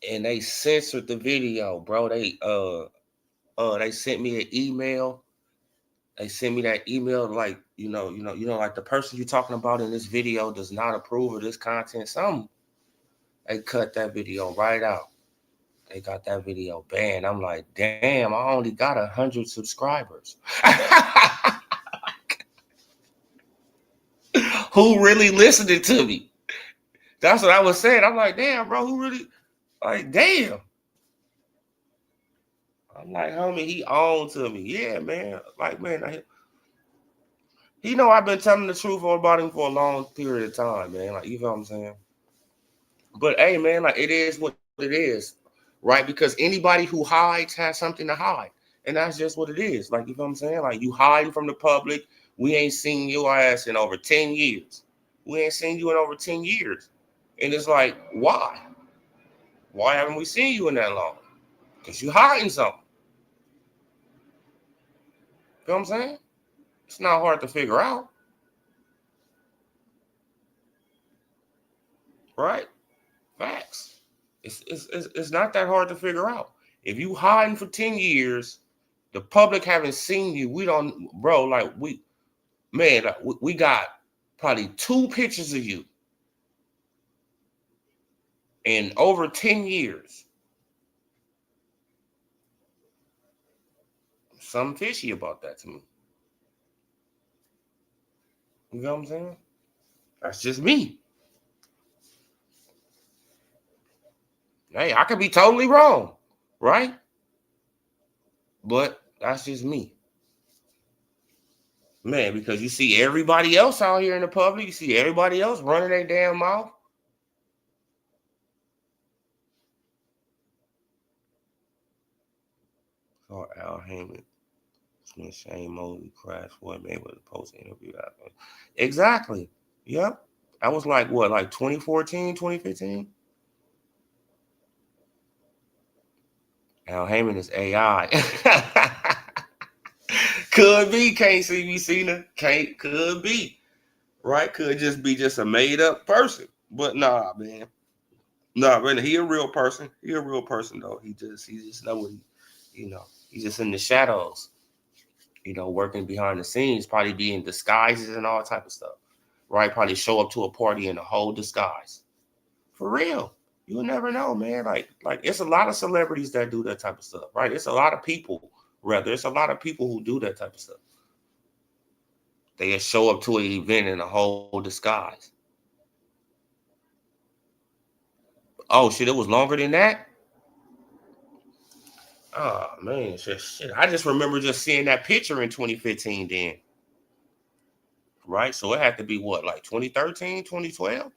they censored the video, bro. They sent me an email. They sent me that email like, like the person you're talking about in this video does not approve of this content. Something. They cut that video right out. They got that video banned. I'm like, damn, I only got 100 subscribers. Who really listening to me? That's what I was saying. I'm like, damn, bro, who really? Like, damn. I'm like, homie, he on to me. Yeah, man. Like, man, he know I've been telling the truth about him for a long period of time, man. Like, you know what I'm saying? But hey, man, like it is what it is, right? Because anybody who hides has something to hide. And that's just what it is. Like, you know what I'm saying? Like you hiding from the public. We ain't seen your ass in over 10 years. We ain't seen you in over 10 years. And it's like, why? Why haven't we seen you in that long? Because you hiding something. You know what I'm saying? It's not hard to figure out. Right? Facts. It's not that hard to figure out. If you hiding for 10 years, the public haven't seen you. We don't, bro, like we got probably 2 pictures of you in over 10 years. Something fishy about that to me. You know what I'm saying? That's just me. Hey, I could be totally wrong, right? But that's just me. Man, because you see everybody else out here in the public, you see everybody else running their damn mouth. Or Al Haymon. Haymon crash wasn't able to post an interview after. Exactly. Yep. I was like, what, like 2014, 2015? Al Haymon is AI. Could be, can't see me, Cena. Could be. Right? Could just be just a made up person. But nah, man. Nah, man, he a real person. He a real person though. He just know what he's just in the shadows. Working behind the scenes, probably be in disguises and all type of stuff, right? Probably show up to a party in a whole disguise. For real. You'll never know, man. Like it's a lot of celebrities that do that type of stuff, right? It's a lot of people, rather. It's a lot of people who do that type of stuff. They just show up to an event in a whole disguise. Oh, shit, it was longer than that? Oh, man, shit. I just remember just seeing that picture in 2015 then. Right? So it had to be what, like 2013, 2012?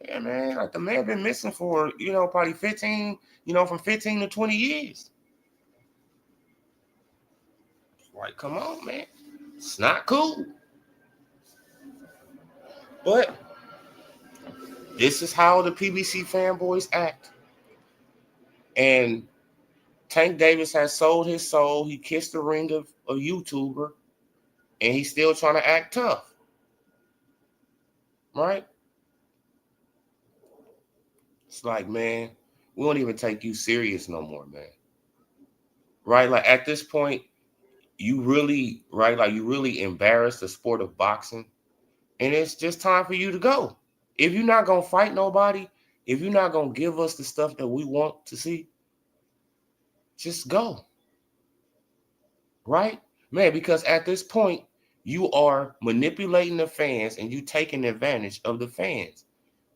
Yeah, man. Like the man been missing for, probably 15, from 15 to 20 years. Like, come on, man. It's not cool. But this is how the PBC fanboys act. And Tank Davis has sold his soul. He kissed the ring of a YouTuber. And he's still trying to act tough. Right? It's like, man, we don't even take you serious no more, man. Right? Like at this point, you really embarrass the sport of boxing. And it's just time for you to go. If you're not going to fight nobody, if you're not going to give us the stuff that we want to see, just go. Right? Man, because at this point, you are manipulating the fans and you taking advantage of the fans.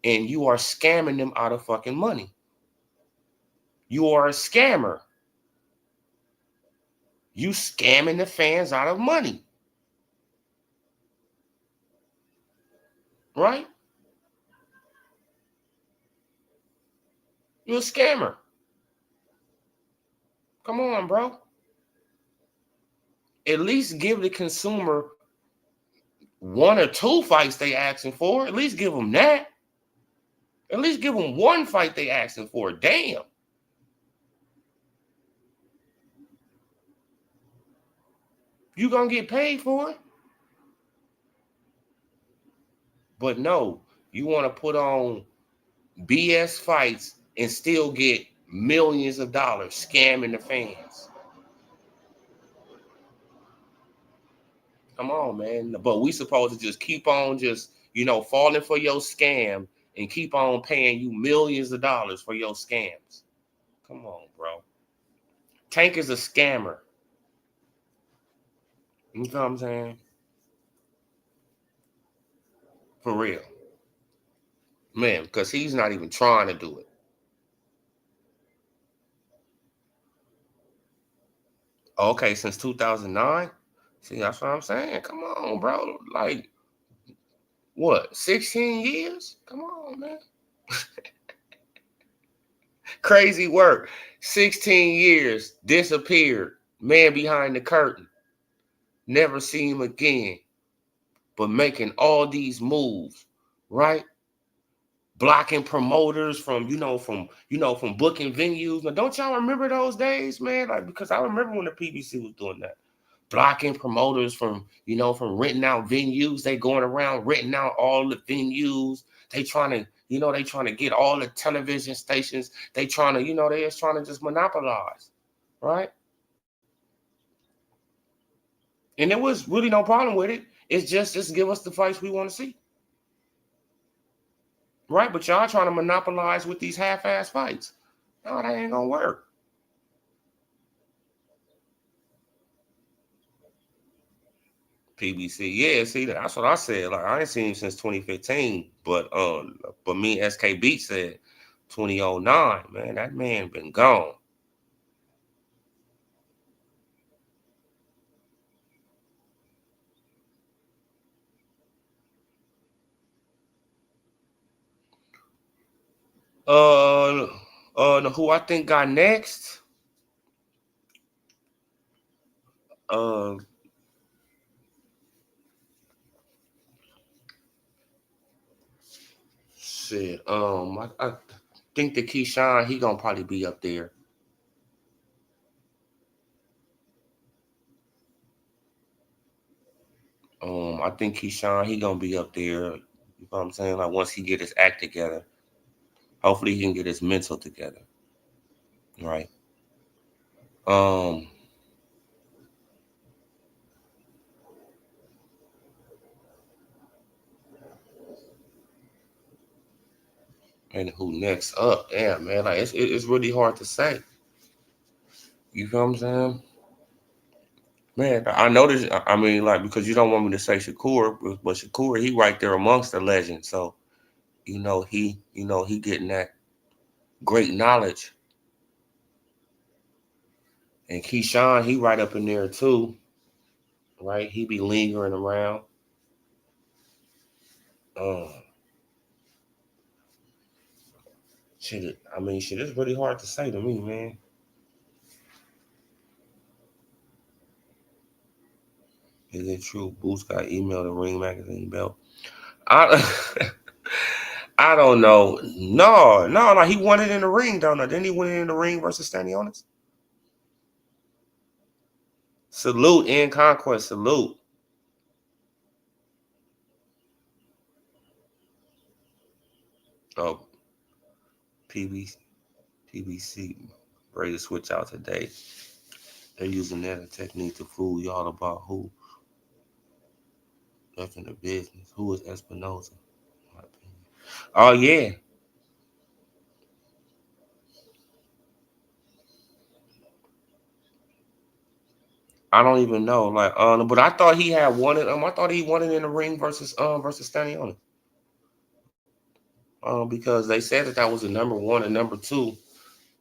And you are scamming them out of fucking money. You are a scammer. You scamming the fans out of money. Right? You're a scammer. Come on, bro. At least give the consumer one or two fights they asking for. At least give them that. At least give them one fight they asking for. Damn. You gonna get paid for it? But no, you want to put on BS fights and still get millions of dollars scamming the fans. Come on, man. But we supposed to just keep on falling for your scam and keep on paying you millions of dollars for your scams. Come on, bro. Tank is a scammer. You know what I'm saying? For real. Man, because he's not even trying to do it. Okay, since 2009? See, that's what I'm saying. Come on, bro. Like, what, 16 years? Come on, man. Crazy work. 16 years, disappeared. Man behind the curtain. Never see him again. But making all these moves, right? Blocking promoters from booking venues. Now, don't y'all remember those days, man? Like, because I remember when the PBC was doing that. Blocking promoters from renting out venues. They going around renting out all the venues. They trying to get all the television stations. They trying to, they just trying to just monopolize, right? And there was really no problem with it. It's just give us the fights we want to see. Right? But y'all trying to monopolize with these half-ass fights. No, that ain't gonna work. PBC, yeah, see, that's what I said. Like, I ain't seen him since 2015, but me and SK Beat said 2009. Man, that man been gone. Who I think got next? Uh, shit. I think that Keyshawn, he gonna probably be up there. I think Keyshawn, he gonna be up there. You know what I'm saying? Like once he get his act together, hopefully he can get his mental together. Right. Um, and who next up? Damn, man. Like it's really hard to say. You feel what I'm saying? Man, I noticed. I mean, like because you don't want me to say Shakur, but Shakur, he right there amongst the legends. So he getting that great knowledge, and Keyshawn, he right up in there too, right? He be lingering around. Um, shit. I mean, shit. It's really hard to say to me, man. Is it true? Boost got emailed the Ring magazine belt. I I don't know. No. He won it in the ring, don't know. Didn't he win it in the ring versus Stanionis? Salute in conquest. Salute. Oh, PB, PBC. Ready to switch out today. They're using that a technique to fool y'all about who left in the business. Who is Espinoza? Oh yeah. I don't even know. Like, but I thought he had won it. I thought he won it in the ring versus Stanionis. Because they said that was the number one and number two,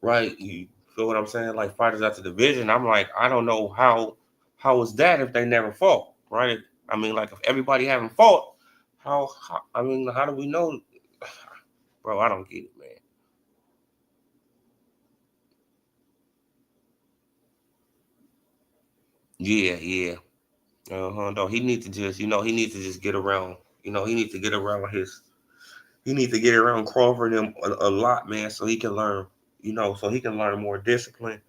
right? You feel what I'm saying? Like fighters at the division. I'm like, I don't know how is that if they never fought, right? I mean, like if everybody haven't fought, how I mean, how do we know, bro? I don't get it, man. Yeah, yeah. No, he needs to just, he needs to just get around. He needs to get around he needs to get around Crawford and them a lot, man, so he can learn. So he can learn more discipline,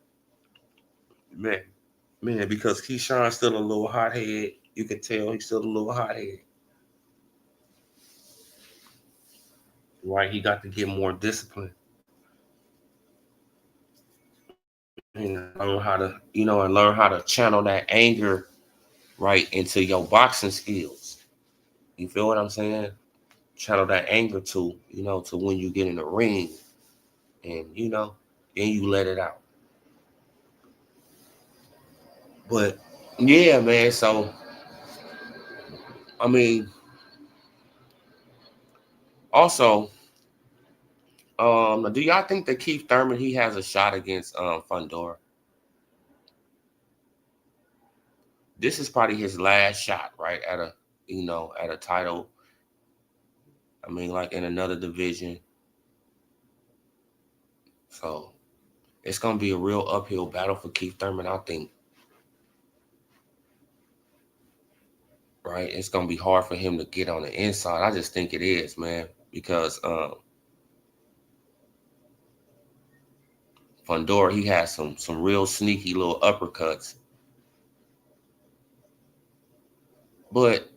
man. Man, because Keyshawn's still a little hothead. You can tell he's still a little hothead. Right? He got to get more discipline. Learn how to, and learn how to channel that anger right into your boxing skills. You feel what I'm saying? Channel that anger to when you get in the ring and then you let it out. But yeah, man. So I mean, also, do y'all think that Keith Thurman he has a shot against Fundora? This is probably his last shot, right? At a title. I mean, like in another division. So it's gonna be a real uphill battle for Keith Thurman, I think. Right? It's gonna be hard for him to get on the inside. I just think it is, man, because Fundora he has some real sneaky little uppercuts. But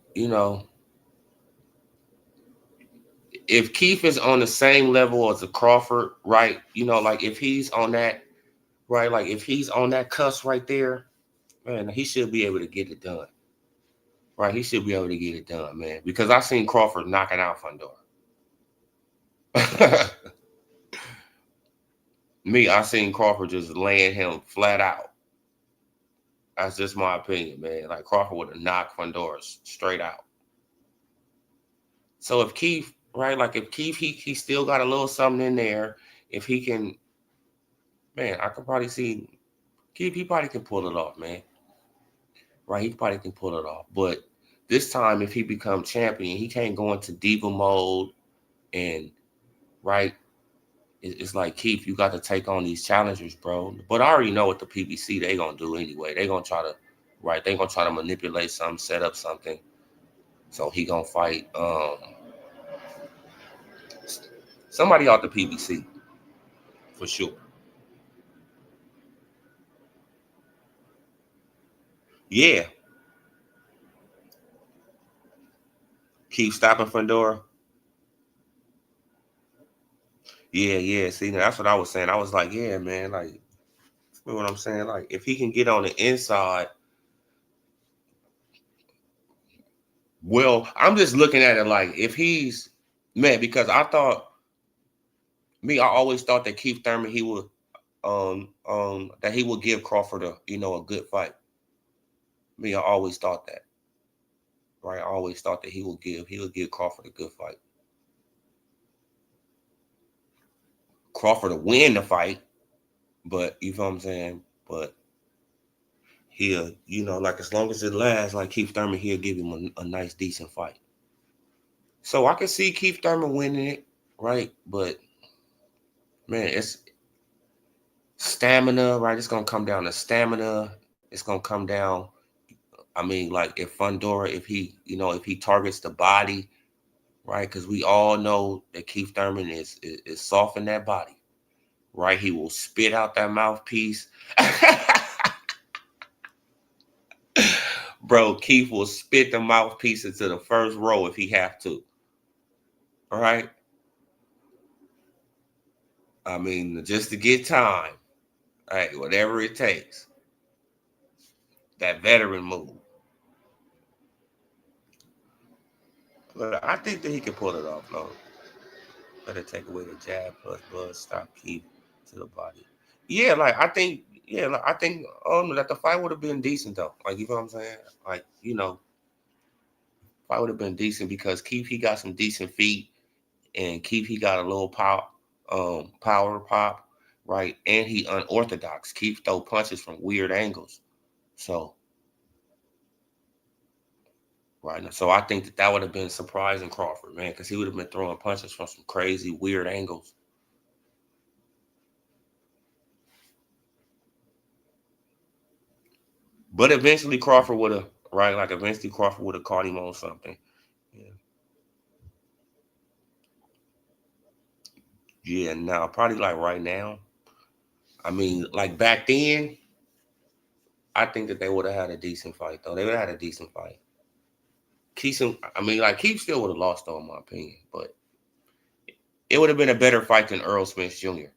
if Keith is on the same level as a Crawford, right? Like if he's on that, right? Like if he's on that cusp right there, man, he should be able to get it done. Right? He should be able to get it done, man. Because I seen Crawford knocking out Fundora. I seen Crawford just laying him flat out. That's just my opinion, man. Like Crawford would have knocked Fundora straight out. So if Keith, right, like if Keith, he still got a little something in there. If he can, man, I could probably see Keith. He probably can pull it off, man. Right, he probably can pull it off. But this time, if he become champion, he can't go into diva mode and right. it's like, Keith, you got to take on these challengers, bro. But I already know what the PBC they gonna do anyway. They gonna try to, right? They gonna try to manipulate something, set up something. So he gonna fight somebody out the PBC for sure. Yeah, keep stopping Fundora. Yeah, yeah. See, that's what I was saying. I was like, yeah, man, like, you know what I'm saying? Like, if he can get on the inside, well, I'm just looking at it like if he's man, because I always thought that Keith Thurman he would that he would give Crawford a good fight. I always thought that. Right? I always thought that he would give Crawford a good fight. Crawford to win the fight, but you know what I'm saying? But he'll, like as long as it lasts, like Keith Thurman, he'll give him a nice, decent fight. So I can see Keith Thurman winning it, right? But man, it's stamina, right? It's gonna come down to stamina. It's gonna come down. Like if Fundora, if he targets the body, right? Because we all know that Keith Thurman is soft in that body, right? He will spit out that mouthpiece. Bro, Keith will spit the mouthpiece into the first row if he have to. All right. Just to get time. All right, whatever it takes. That veteran move. But I think that he can pull it off, though. Better take away the jab plus blood, stop Keith to the body. Yeah, I think that the fight would have been decent though. Like, you know what I'm saying? Like, fight would have been decent because Keith he got some decent feet, and Keith he got a little power pop, right? And he unorthodox. Keith throw punches from weird angles. So right. So I think that would have been surprising Crawford, man, because he would have been throwing punches from some crazy, weird angles. But eventually Crawford would have, right? Like eventually Crawford would have caught him on something. Yeah. Yeah, now probably like right now. Like back then, I think that they would have had a decent fight though. They would have had a decent fight. Keith still would have lost though, in my opinion, but it would have been a better fight than Earl Spence Jr.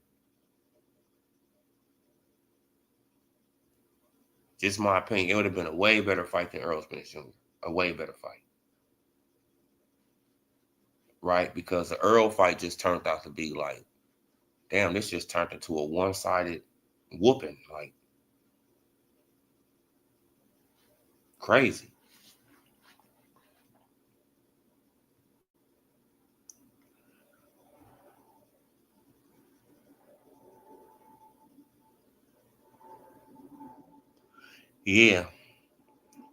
Just my opinion. It would have been a way better fight than Earl Spence Jr. A way better fight. Right? Because the Earl fight just turned out to be like, damn, this just turned into a one-sided whooping. Like, crazy. Yeah,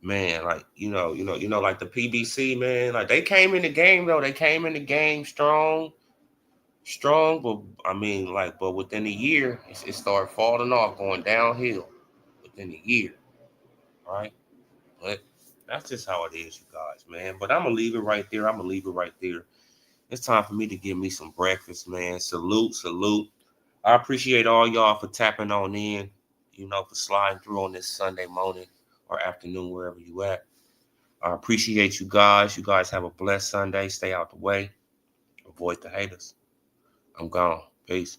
man. Like, like the PBC, man. Like they came in the game though. They came in the game strong. But but within a year, it started falling off, going downhill. Within a year, right? But that's just how it is, you guys, man. But I'm gonna leave it right there. It's time for me to give me some breakfast, man. Salute, salute. I appreciate all y'all for tapping on in, for sliding through on this Sunday morning or afternoon, wherever you at. I appreciate you guys. You guys have a blessed Sunday. Stay out the way. Avoid the haters. I'm gone. Peace.